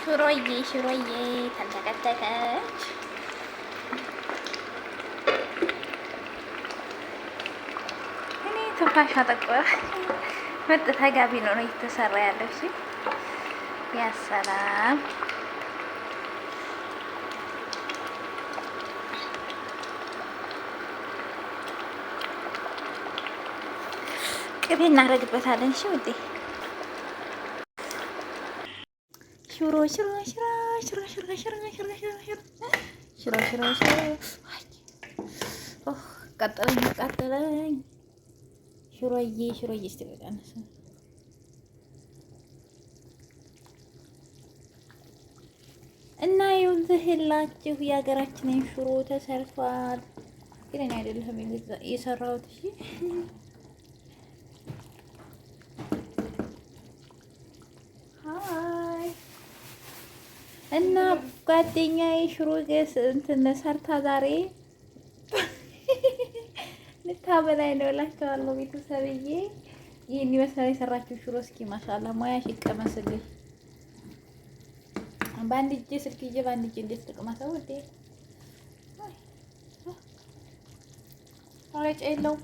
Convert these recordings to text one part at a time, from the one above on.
ሽሮዬ ተንተከተከች። እኔ ትንፋሽ አጠቆረ። ምርጥ ተጋቢ ነው እየተሰራ ያለው። እሺ ያሰላም ቅቤ እናደርግበታለን። እሺ ውዴ ሽሮ ሽሮ ሽሮ ሽሮ ሽሮ ሽሮ ሽሮ ሽሮ ሽሮ ሽሮ ቀጠለኝ ቀጠለኝ። ሽሮዬ እስቲ ቀነሰ እና ይኸውልህ የሀገራችንን ሽሮ ተሰርቷል። ግን እኔ አይደለሁም የሰራሁት። እሺ እና ጓደኛዬ ሽሮ ገስ እንትን ሰርታ ዛሬ ልታበላኝ ነው እላቸዋለሁ። ቤተሰብዬ ይህን ይመስላል የሰራችው ሽሮ። እስኪ ማሻአላ ሙያሽ ይቀመስልኝ። በአንድ እጄ ስልክ ይዤ በአንድ እጄ እንዴት ልቅመሰው እንዴ? አረጭ የለው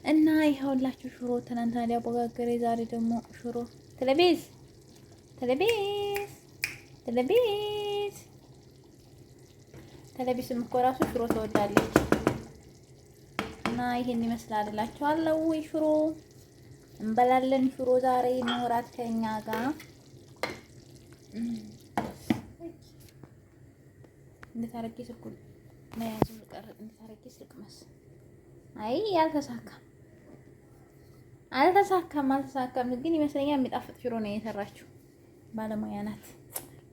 እና ይኸውላችሁ ሽሮ ትናንትና ሊያቦጋገረ ዛሬ ደግሞ ሽሮ ተለቤዝ እኮ ራሱ ሽሮ ትወዳለች። እና ይሄን ይመስላል እላችኋለሁ። ሽሮ እንበላለን። ሽሮ ዛሬ ኖራት ከኛ ጋር እንዴት አደረጌ ስልኩን መያዙ ቀረ። እንዴት አደረጌ ስልክ መስ አይ አልተሳካም። ግን ይመስለኛል የሚጣፍጥ ሽሮ ነው የሰራችው። ባለሙያ ናት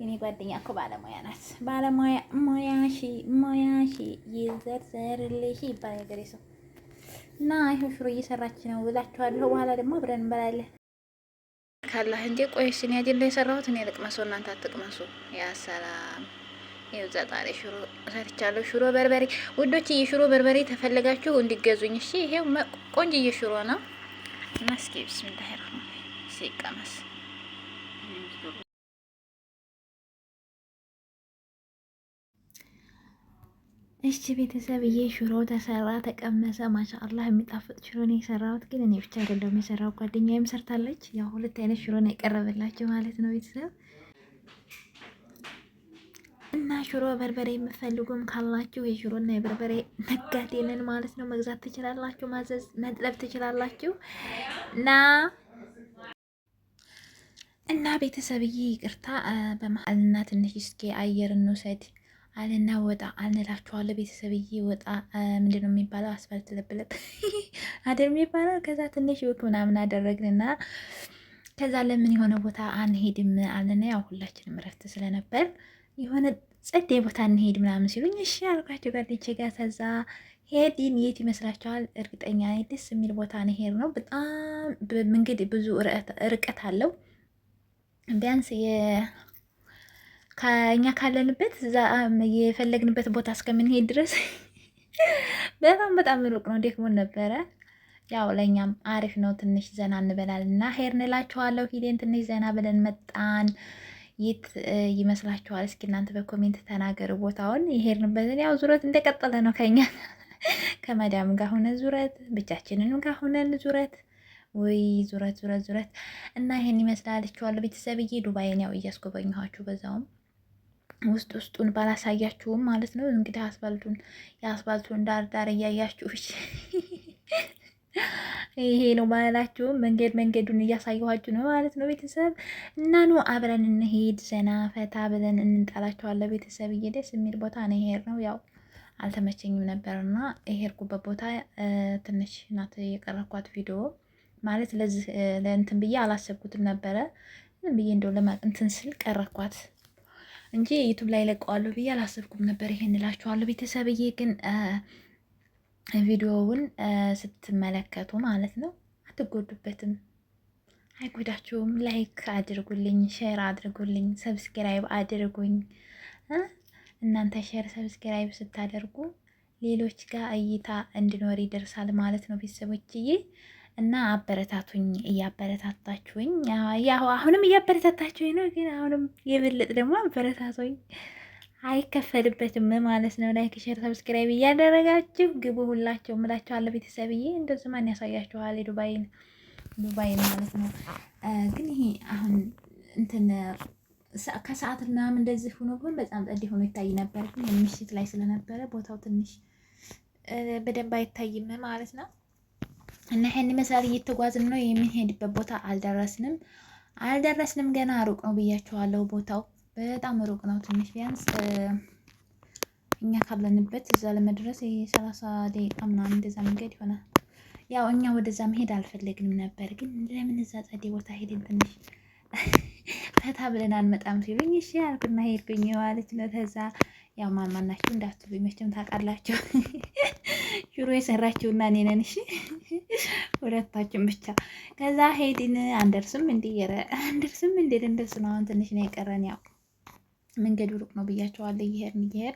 የኔ ጓደኛ እኮ ባለሙያ ናት። ባለሙያ ሙያሺ ይዘርዘርልሽ ይባል ነገር ሰው እና ይሄው ሽሮ እየሰራች ነው እላችኋለሁ። በኋላ ደግሞ አብረን እንበላለን። ካላህ እንጂ ቆይሽ እኔ አይደለ የሰራሁት። እኔ ልቅመሶ እናንተ አትቅመሱ። ያ ሰላም ይኸው ዛሬ ሽሮ ሰርቻለሁ። ሽሮ በርበሬ ውዶች፣ የሽሮ በርበሬ ተፈለጋችሁ እንዲገዙኝ እሺ። ይሄው ቆንጆዬ ሽሮ ነው እና እስኪ ቢስሚላህ ረህማን ሲቀመስ እሺ ቤተሰብዬ ሽሮ ተሰራ ተቀመሰ። ማሻአላህ የሚጣፍጥ ሽሮ ነው የሰራሁት። ግን እኔ ብቻ አይደለም የሰራው ጓደኛዬም ሰርታለች። ያው ሁለት አይነት ሽሮ ነው የቀረበላችሁ ማለት ነው ቤተሰብ። እና ሽሮ በርበሬ የምትፈልጉም ካላችሁ የሽሮና የበርበሬ ነጋዴ ነን ማለት ነው። መግዛት ትችላላችሁ፣ ማዘዝ መጥለብ ትችላላችሁ። እና ቤተሰብዬ ይቅርታ በመሀልና ትንሽ እስኪ አየር እንውሰድ አለና ወጣ አልንላችኋለሁ። ቤተሰብዬ ወጣ ምንድን ነው የሚባለው? አስፋልት ለብለብ አደር የሚባለው። ከዛ ትንሽ ወክ ምናምን አደረግንና ከዛ ለምን የሆነ ቦታ አንሄድም አለና ያው ሁላችንም እረፍት ስለነበር የሆነ ጸዴ ቦታ እንሄድ ምናምን ሲሉኝ እሺ አልኳቸው ጓደኞቼ ጋር። ከዛ ሄድን። የት ይመስላችኋል? እርግጠኛ ደስ የሚል ቦታ ነው ሄድ ነው። በጣም መንገድ ብዙ ርቀት አለው። ቢያንስ ከእኛ ካለንበት እዛ የፈለግንበት ቦታ እስከምንሄድ ድረስ በጣም ሩቅ ነው። ደክሞን ነበረ። ያው ለእኛም አሪፍ ነው። ትንሽ ዘና እንበላልና ሄድን እላችኋለሁ። ሂደን ትንሽ ዘና ብለን መጣን። የት ይመስላችኋል? እስኪ እናንተ በኮሜንት ተናገሩ ቦታውን። የሄድንበትን ያው ዙረት እንደቀጠለ ነው። ከኛ ከመዳም ጋር ሆነን ዙረት፣ ብቻችንንም ጋር ሆነን ዙረት፣ ወይ ዙረት እና ይሄን ይመስላልችኋለሁ ቤተሰብዬ። ዱባይን ያው እያስጎበኘኋችሁ በዛውም ውስጡን ባላሳያችሁም ማለት ነው። እንግዲህ የአስፋልቱን ዳር እያያችሁ ይሄ ነው ባላችሁም መንገዱን እያሳየኋችሁ ነው ማለት ነው ቤተሰብ። እና ኑ አብረን እንሄድ፣ ዘና ፈታ ብለን እንጣላችኋለን ቤተሰብ። ደስ የሚል ቦታ ነው የሄድነው። ያው አልተመቸኝም ነበርና የሄድኩበት ቦታ ትንሽ ናት የቀረኳት ቪዲዮ ማለት ለዚህ ለእንትን ብዬ አላሰብኩትም ነበረ። ብዬ እንደው ለማቅንትን ስል ቀረኳት እንጂ ዩቱብ ላይ ለቀዋለሁ ብዬ አላሰብኩም ነበር። ይሄን እላችኋለሁ ቤተሰብዬ። ግን ቪዲዮውን ስትመለከቱ ማለት ነው አትጎዱበትም፣ አይጎዳችሁም። ላይክ አድርጉልኝ፣ ሼር አድርጉልኝ፣ ሰብስክራይብ አድርጉኝ። እናንተ ሼር ሰብስክራይብ ስታደርጉ ሌሎች ጋር እይታ እንዲኖር ይደርሳል ማለት ነው ቤተሰቦችዬ። እና አበረታቱኝ፣ እያበረታታችሁኝ ያው አሁንም እያበረታታችሁኝ ነው። ግን አሁንም የበለጥ ደግሞ አበረታቱኝ። አይከፈልበትም ማለት ነው። ላይክ ሼር ሰብስክራይብ እያደረጋችሁ ግቡ ሁላችሁ እምላችኋለሁ ቤተሰብዬ። እንደዚህ ማን ያሳያችኋል ዱባይን ማለት ነው። ግን ይሄ አሁን እንትን ከሰዓት ምናምን እንደዚህ ሆኖ ቢሆን በጣም ጸዴ ሆኖ ይታይ ነበር። ግን ምሽት ላይ ስለነበረ ቦታው ትንሽ በደንብ አይታይም ማለት ነው። እና ይሄን ይመስላል። እየተጓዝን ነው። የምንሄድበት ቦታ አልደረስንም ገና ሩቅ ነው ብያችኋለሁ። ቦታው በጣም ሩቅ ነው። ትንሽ ቢያንስ እኛ ካለንበት እዛ ለመድረስ 30 ደቂቃ ምናምን እንደዛ መንገድ ይሆናል። ያው እኛ ወደዛ መሄድ አልፈለግንም ነበር፣ ግን ለምን እዛ ጸዴ ቦታ ሄድን ትንሽ ፈታ ብለን አንመጣም ሲሉኝ እሺ አልኩና ሄድኩኝ ማለት ነው። ከዛ ያው ማናችሁ እንዳትሉኝ መቼም ታውቃላችሁ። ሽሮ የሰራችውና እኔ ነን። እሺ ሁለታችን ብቻ። ከዛ ሄድን። አንደርስም እንደ ልንደርስ ነው። አሁን ትንሽ ነው የቀረን። ያው መንገዱ ሩቅ ነው ብያቸዋለሁ። እየሄድን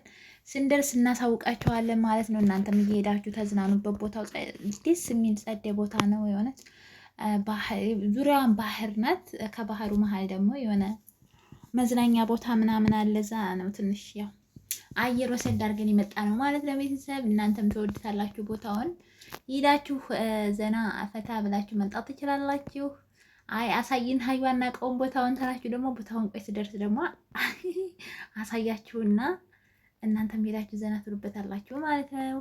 ስንደርስ እናሳውቃቸዋለን ማለት ነው። እናንተም እየሄዳችሁ ተዝናኑበት። ቦታው ደስ የሚል ጸደ ቦታ ነው የሆነች ዙሪያዋን ባህር ናት። ከባህሩ መሀል ደግሞ የሆነ መዝናኛ ቦታ ምናምን አለ። እዛ ነው ትንሽ ያው አየር ወሰድ አድርገን የመጣ ነው ማለት ለቤተሰብ። እናንተም ትወዱታላችሁ ቦታውን። ሄዳችሁ ዘና ፈታ ብላችሁ መምጣት ትችላላችሁ። አይ አሳይን ሀዩ አናውቀውም ቦታውን ተላችሁ ደግሞ ቦታውን ቆይ ስደርስ ደግሞ አሳያችሁና እናንተም ሄዳችሁ ዘና ትሉበታላችሁ ማለት ነው።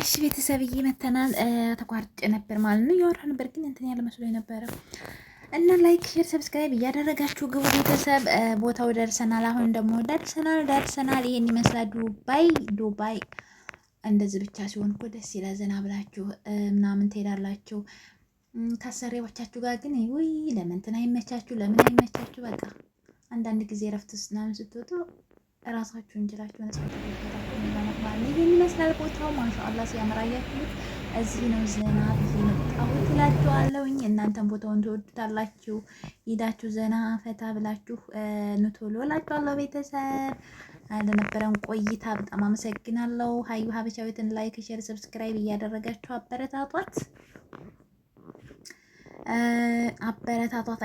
እሺ ቤተሰብዬ መተናል። ተቋርጬ ነበር ማለት ነው። እያወራ ነበር ግን እንትን ያለ መስሎ ነበረ። እና ላይክ ሼር ሰብስክራይብ እያደረጋችሁ ግቡ ቤተሰብ። ቦታው ደርሰናል። አሁን ደግሞ ደርሰናል። ይሄን ይመስላል ዱባይ። እንደዚህ ብቻ ሲሆን እኮ ደስ ይላል። ዘና ብላችሁ ምናምን ትሄዳላችሁ ከአሰሪዎቻችሁ ጋር። ግን ውይ ለምን እንትን አይመቻችሁ፣ ለምን አይመቻችሁ። በቃ አንዳንድ ጊዜ እረፍት ምናምን ስትወጡ እራሳችሁን እንችላችሁ ነጻታችሁ ለመግባት ይሄን ይመስላል ቦታው። ማሻአላ ሲያምራያችሁ። እዚህ ነው ዘና ብዬ መጣሁት እላችኋለሁኝ። እናንተም ቦታውን ትወዱታላችሁ። ሂዳችሁ ዘና ፈታ ብላችሁ ኑቶሎ እላችኋለሁ ቤተሰብ። ለነበረን ቆይታ በጣም አመሰግናለሁ። ሀዩ ሀበሻዊትን ላይክ ሼር ሰብስክራይብ እያደረጋችሁ አበረታቷት።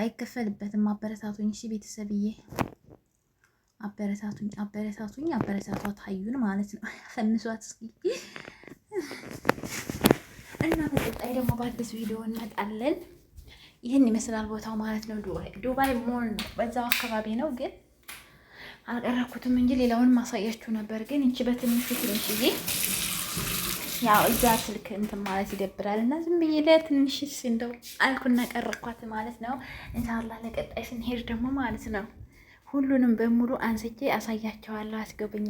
አይከፈልበትም። አበረታቱኝ እሺ ቤተሰብዬ። አበረታቷት ሀዩን ማለት ነው። ፈንሷት እስኪ እና በቀጣይ ደግሞ በአዲስ ቪዲዮ እንመጣለን። ይህን ይመስላል ቦታው ማለት ነው። ዱባይ ሞል በዛው አካባቢ ነው፣ ግን አልቀረኩትም እንጂ ሌላውን ማሳያችሁ ነበር። ግን እንቺ በትንሽዬ ያው እዛ ስልክ እንትን ማለት ይደብራል እና ዝም ብዬ ለትንሽስ እንደው አልኩና ቀረኳት ማለት ነው። ኢንሻአላህ ለቀጣይ ስንሄድ ደግሞ ማለት ነው ሁሉንም በሙሉ አንስቼ አሳያቸዋለሁ። አስገቡኝ።